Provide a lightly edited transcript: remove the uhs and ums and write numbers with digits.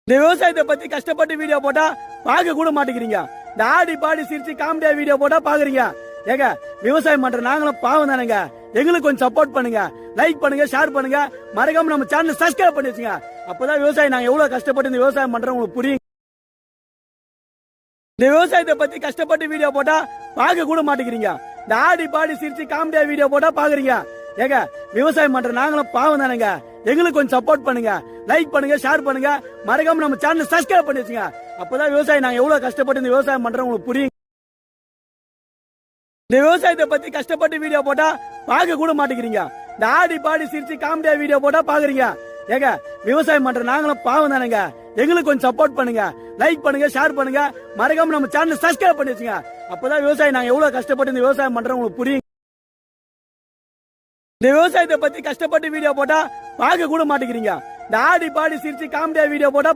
இந்த விவசாயத்தை பத்தி கஷ்டப்பட்டு வீடியோ போட்டா பார்க்க கூட மாட்டேங்கிறீங்க. இந்த ஆடி பாடி சிரிச்சு காமெடியா வீடியோ போட்டா பாக்குறீங்க. ஏங்க விவசாயம் பண்ற நாங்களும் பாவம் தானுங்க. எங்களுக்கு கொஞ்சம் சப்போர்ட் பண்ணுங்க, லைக் பண்ணுங்க, ஷேர் பண்ணுங்க, மறக்காம நம்ம சேனல் சப்ஸ்கிரைப் பண்ணி வச்சுங்க. அப்பதான் விவசாயம் நாங்க எவ்வளவு கஷ்டப்பட்டு இந்த விவசாயம் பண்றோம் உங்களுக்கு புரியும். இந்த விவசாயத்தை பத்தி கஷ்டப்பட்டு வீடியோ போட்டா பார்க்க கூட மாட்டேங்கிறீங்க. இந்த ஆடி பாடி சிரிச்சு காமெடியா வீடியோ போட்டா பாக்குறீங்க. ஏங்க விவசாயம் பண்ற நாங்களும் பாவம் தானுங்க. எங்களுக்கு கொஞ்சம் சப்போர்ட் பண்ணுங்க, லைக் பண்ணுங்க, ஷேர் பண்ணுங்க, மறக்காம நம்ம சேனல் சப்ஸ்கிரைப் பண்ணி வச்சுங்க. அப்பதான் விவசாயம் நாங்க எவ்வளவு கஷ்டப்பட்டு இந்த விவசாயம் பண்றோம் உங்களுக்கு புரியும். இந்த விவசாயத்தை பத்தி கஷ்டப்பட்டு வீடியோ போட்டா பார்க்க கூட மாட்டேங்கிறீங்க. இந்த ஆடி பாடி சிரிச்சு காமெடியா வீடியோ போட்டா பாக்குறீங்க. ஏங்க விவசாயம் பண்ற நாங்களும் பாவம் தானுங்க. எங்களுக்கு கொஞ்சம் சப்போர்ட் பண்ணுங்க, லைக் பண்ணுங்க, ஷேர் பண்ணுங்க, மறக்காம நம்ம சேனல் சப்ஸ்கிரைப் பண்ணி வச்சுங்க. அப்பதான் விவசாயம் நாங்க எவ்வளவு கஷ்டப்பட்டு இந்த விவசாயம் பண்றோம் உங்களுக்கு புரியும். இந்த விவசாயத்தை பத்தி கஷ்டப்பட்டு வீடியோ போட்டா பார்க்க கூட மாட்டேங்கிறீங்க. இந்த ஆடி பாடி சிரிச்சு காமெடியா வீடியோ போட்டா